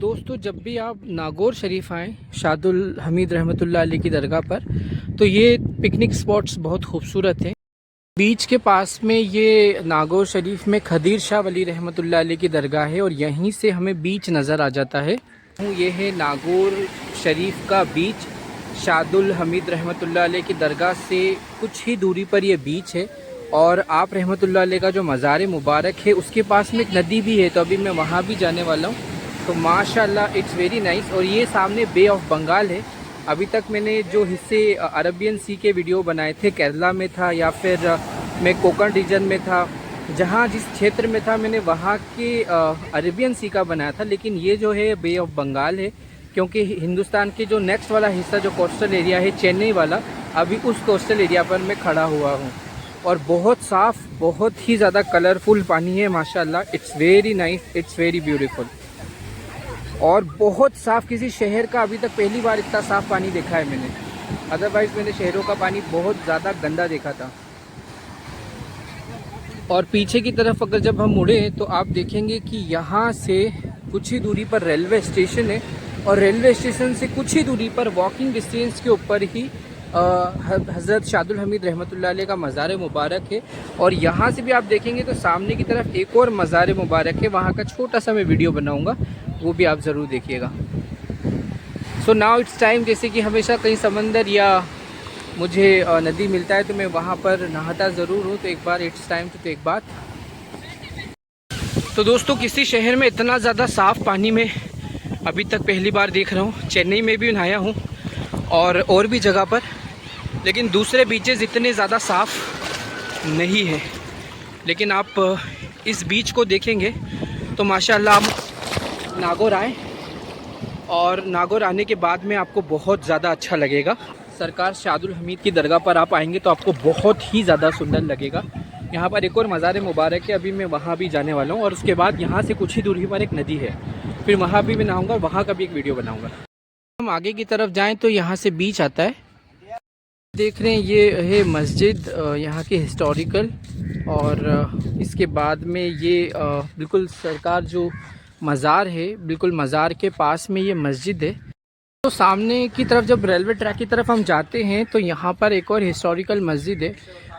दोस्तों, जब भी आप नागौर शरीफ आएँ शादुल हमीद रहमतुल्लाह अलैह की दरगाह पर, तो ये पिकनिक स्पॉट्स बहुत खूबसूरत हैं। बीच के पास में ये नागौर शरीफ में खदीर शाह वली रहमतुल्लाह अलैह की दरगाह है और यहीं से हमें बीच नज़र आ जाता है। ये है नागौर शरीफ का बीच। शादुल हमीद रहमतुल्लाह अलैह की दरगाह से कुछ ही दूरी पर ये बीच है और आप रहमतुल्लाह अलैह का जो मज़ार मुबारक है उसके पास में एक नदी भी है, तो अभी मैं वहाँ भी जाने वाला हूँ। तो माशाल्लाह इट्स वेरी नाइस। और ये सामने बे ऑफ बंगाल है। अभी तक मैंने जो हिस्से अरबियन सी के वीडियो बनाए थे, केरला में था या फिर मैं कोकण रीजन में था, जहाँ जिस क्षेत्र में था मैंने वहाँ के अरबियन सी का बनाया था। लेकिन ये जो है बे ऑफ बंगाल है, क्योंकि हिंदुस्तान के जो नेक्स्ट वाला हिस्सा जो कोस्टल एरिया है चेन्नई वाला, अभी उस कोस्टल एरिया पर मैं खड़ा हुआ हूँ। और बहुत साफ़, बहुत ही ज़्यादा कलरफुल पानी है माशाल्लाह। It's very nice, it's very beautiful और बहुत साफ़। किसी शहर का अभी तक पहली बार इतना साफ़ पानी देखा है मैंने। अदरवाइज़ मैंने शहरों का पानी बहुत ज़्यादा गंदा देखा था। और पीछे की तरफ अगर जब हम मुड़े तो आप देखेंगे कि यहाँ से कुछ ही दूरी पर रेलवे स्टेशन है और रेलवे स्टेशन से कुछ ही दूरी पर वॉकिंग डिस्टेंस के ऊपर ही हज़रत शादुल हमीद रहमतुल्लाह अलैह का मज़ार मुबारक है। और यहाँ से भी आप देखेंगे तो सामने की तरफ एक और मज़ार मुबारक है, वहाँ का छोटा सा मैं वीडियो बनाऊँगा, वो भी आप ज़रूर देखिएगा। सो नाउ इट्स टाइम, जैसे कि हमेशा कहीं समंदर या मुझे नदी मिलता है तो मैं वहाँ पर नहाता ज़रूर हूँ। तो एक बार इट्स टाइम टू टेक बात। तो दोस्तों, किसी शहर में इतना ज़्यादा साफ़ पानी में अभी तक पहली बार देख रहा हूँ। चेन्नई में भी नहाया हूँ और भी जगह पर, लेकिन दूसरे बीचेस इतने ज़्यादा साफ़ नहीं है। लेकिन आप इस बीच को देखेंगे तो माशाल्लाह आप नागौर आए और नागौर आने के बाद में आपको बहुत ज़्यादा अच्छा लगेगा। सरकार शादुल हमीद की दरगाह पर आप आएंगे तो आपको बहुत ही ज़्यादा सुंदर लगेगा। यहाँ पर एक और मज़ार मुबारक है, अभी मैं वहाँ भी जाने वाला हूँ। और उसके बाद यहाँ से कुछ ही दूरी पर एक नदी है, फिर वहाँ भी मैं नहाऊँगा, वहाँ का भी एक वीडियो बनाऊँगा। हम आगे की तरफ जाएँ तो यहाँ से बीच आता है। देख रहे हैं ये है मस्जिद यहाँ की हिस्टोरिकल। और इसके बाद में ये बिल्कुल सरकार जो मज़ार है, बिल्कुल मज़ार के पास में ये मस्जिद है। तो सामने की तरफ जब रेलवे ट्रैक की तरफ हम जाते हैं तो यहाँ पर एक और हिस्टोरिकल मस्जिद है।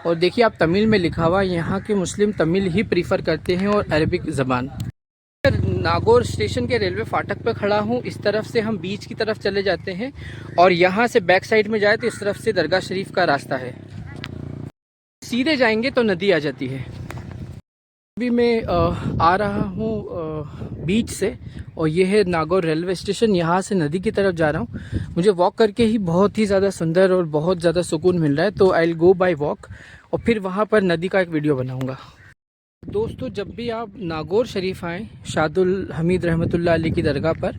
और देखिए आप तमिल में लिखा हुआ, यहाँ के मुस्लिम तमिल ही प्रीफर करते हैं और अरबिक ज़बान। नागौर स्टेशन के रेलवे फाटक पर खड़ा हूँ। इस तरफ से हम बीच की तरफ चले जाते हैं और यहाँ से बैक साइड में जाए तो इस तरफ से दरगाह शरीफ का रास्ता है। सीधे जाएंगे तो नदी आ जाती है। अभी मैं आ रहा हूँ बीच से और ये है नागौर रेलवे स्टेशन। यहाँ से नदी की तरफ जा रहा हूँ। मुझे वॉक करके ही बहुत ही ज़्यादा सुंदर और बहुत ज़्यादा सुकून मिल रहा है, तो I will go bye walk और फिर वहाँ पर नदी का एक वीडियो बनाऊँगा। दोस्तों, जब भी आप नागौर शरीफ आएँ शादुल हमीद रहमतुल्लाह अलैह की दरगाह पर,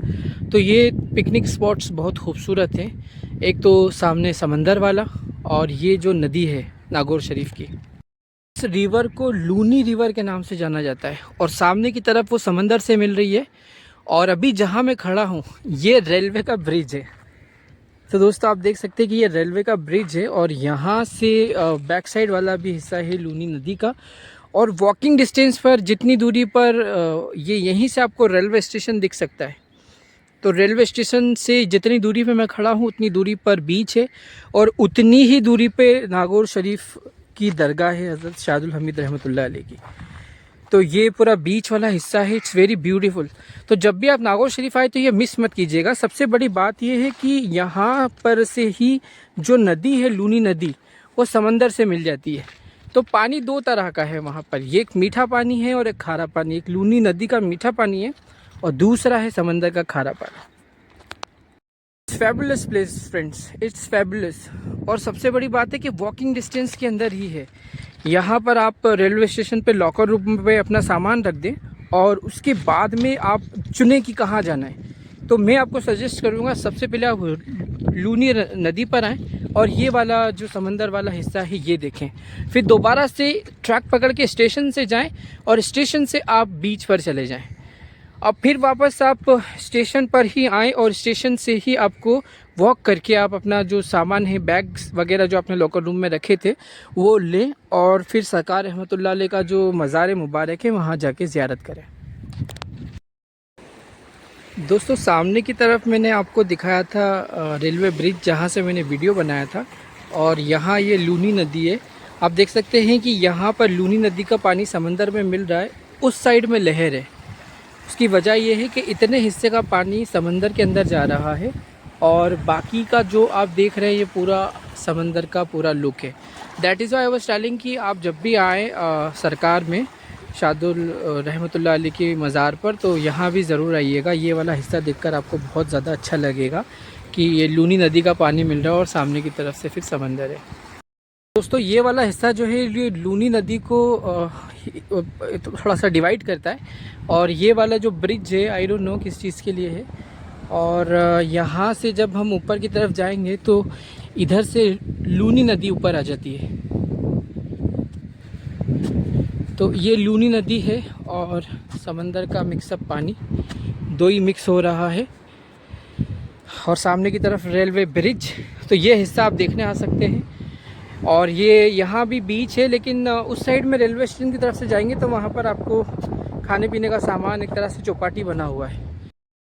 तो ये पिकनिक स्पॉट्स बहुत खूबसूरत हैं। एक तो सामने समंदर वाला और ये जो नदी है नागौर शरीफ की, इस रिवर को लूनी रिवर के नाम से जाना जाता है। और सामने की तरफ वो समंदर से मिल रही है। और अभी जहाँ मैं खड़ा हूँ ये रेलवे का ब्रिज है। तो दोस्तों आप देख सकते हैं कि ये रेलवे का ब्रिज है और यहाँ से बैक साइड वाला भी हिस्सा है लूनी नदी का। और वॉकिंग डिस्टेंस पर जितनी दूरी पर ये यहीं से आपको रेलवे स्टेशन दिख सकता है। तो रेलवे स्टेशन से जितनी दूरी पे मैं खड़ा हूँ उतनी दूरी पर बीच है और उतनी ही दूरी पे नागौर शरीफ की दरगाह है हज़रत शादुल हमीद रहमतुल्लाह अलैह की। तो ये पूरा बीच वाला हिस्सा है, इट्स वेरी ब्यूटीफुल। तो जब भी आप नागौर शरीफ आए तो ये मिस मत कीजिएगा। सबसे बड़ी बात ये है कि यहाँ पर से ही जो नदी है लूनी नदी, वो समंदर से मिल जाती है। तो पानी दो तरह का है वहाँ पर, ये एक मीठा पानी है और एक खारा पानी। एक लूनी नदी का मीठा पानी है और दूसरा है समंदर का खारा पानी। It's fabulous place friends, it's fabulous. और सबसे बड़ी बात है कि वॉकिंग डिस्टेंस के अंदर ही है। यहाँ पर आप रेलवे स्टेशन पे लॉकर रूम पे अपना सामान रख दें और उसके बाद में आप चुने कि कहाँ जाना है। तो मैं आपको सजेस्ट करूँगा सबसे पहले आप लूनी नदी पर आएँ और ये वाला जो समंदर वाला हिस्सा है ये देखें। फिर दोबारा से ट्रैक पकड़ के स्टेशन से जाएं और स्टेशन से आप बीच पर चले जाएं। अब फिर वापस आप स्टेशन पर ही आएँ और स्टेशन से ही आपको वॉक करके आप अपना जो सामान है, बैग्स वगैरह जो आपने लॉकर रूम में रखे थे वो लें और फिर सरकार रहमतुल्लाह अलैह का जो मज़ार मुबारक है वहाँ जाके ज़ियारत करें। दोस्तों सामने की तरफ मैंने आपको दिखाया था रेलवे ब्रिज, जहाँ से मैंने वीडियो बनाया था। और यहाँ ये लूनी नदी है। आप देख सकते हैं कि यहाँ पर लूनी नदी का पानी समंदर में मिल रहा है, उस साइड में लहर है। उसकी वजह ये है कि इतने हिस्से का पानी समंदर के अंदर जा रहा है और बाकी का जो आप देख रहे हैं ये पूरा समंदर का पूरा लुक है। That is why I was telling कि आप जब भी आएँ सरकार में शादुल रहमतुल्लाह अलैह की मज़ार पर, तो यहाँ भी ज़रूर आइएगा। ये वाला हिस्सा देखकर आपको बहुत ज़्यादा अच्छा लगेगा कि ये लूनी नदी का पानी मिल रहा है और सामने की तरफ से फिर समंदर है। दोस्तों ये वाला हिस्सा जो है ये लूनी नदी को थोड़ा सा डिवाइड करता है। और ये वाला जो ब्रिज है आई डोंट नो किस चीज़ के लिए है। और यहाँ से जब हम ऊपर की तरफ जाएंगे तो इधर से लूनी नदी ऊपर आ जाती है। तो ये लूनी नदी है और समंदर का मिक्सअप पानी दो ही मिक्स हो रहा है। और सामने की तरफ रेलवे ब्रिज, तो ये हिस्सा आप देखने आ सकते हैं। और ये यहाँ भी बीच है, लेकिन उस साइड में रेलवे स्टेशन की तरफ से जाएंगे तो वहाँ पर आपको खाने पीने का सामान, एक तरह से चौपाटी बना हुआ है।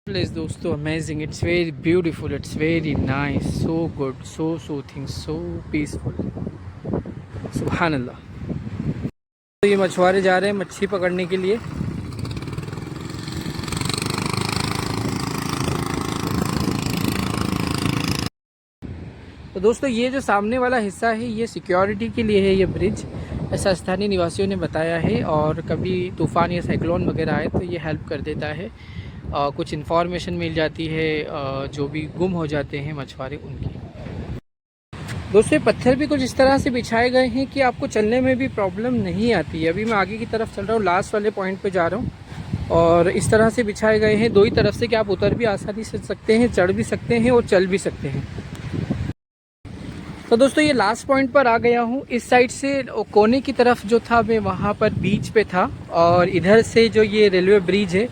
प्लेस दोस्तों amazing, it's very beautiful, it's very nice, so good, so soothing, so peaceful, सुभान अल्लाह। तो ये मछुआरे जा रहे हैं मच्छी पकड़ने के लिए। तो दोस्तों ये जो सामने वाला हिस्सा है ये सिक्योरिटी के लिए है, ये ब्रिज, ऐसा स्थानीय निवासियों ने बताया है। और कभी तूफ़ान या साइक्लोन वगैरह आए तो ये हेल्प कर देता है। कुछ इन्फॉर्मेशन मिल जाती है जो भी गुम हो जाते हैं मछुआरे उनकी। दोस्तों पत्थर भी कुछ इस तरह से बिछाए गए हैं कि आपको चलने में भी प्रॉब्लम नहीं आती है। अभी मैं आगे की तरफ चल रहा हूँ, लास्ट वाले पॉइंट पे जा रहा हूँ और इस तरह से बिछाए गए हैं दो ही तरफ से कि आप उतर भी आसानी से सकते हैं, चढ़ भी सकते हैं और चल भी सकते हैं। तो दोस्तों ये लास्ट पॉइंट पर आ गया हूँ। इस साइड से कोने की तरफ जो था मैं वहाँ पर बीच पे था और इधर से जो ये रेलवे ब्रिज है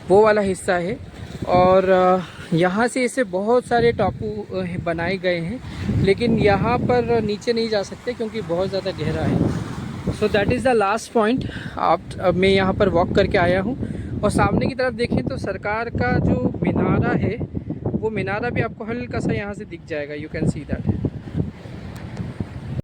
वो वाला हिस्सा है। और यहाँ से इसे बहुत सारे टापू बनाए गए हैं, लेकिन यहाँ पर नीचे नहीं जा सकते क्योंकि बहुत ज़्यादा गहरा है। So that is the last point. अब मैं यहाँ पर वॉक करके आया हूँ और सामने की तरफ देखें तो सरकार का जो मीनारा है वो मीनारा भी आपको हल्का सा यहाँ से दिख जाएगा, यू कैन सी दैट।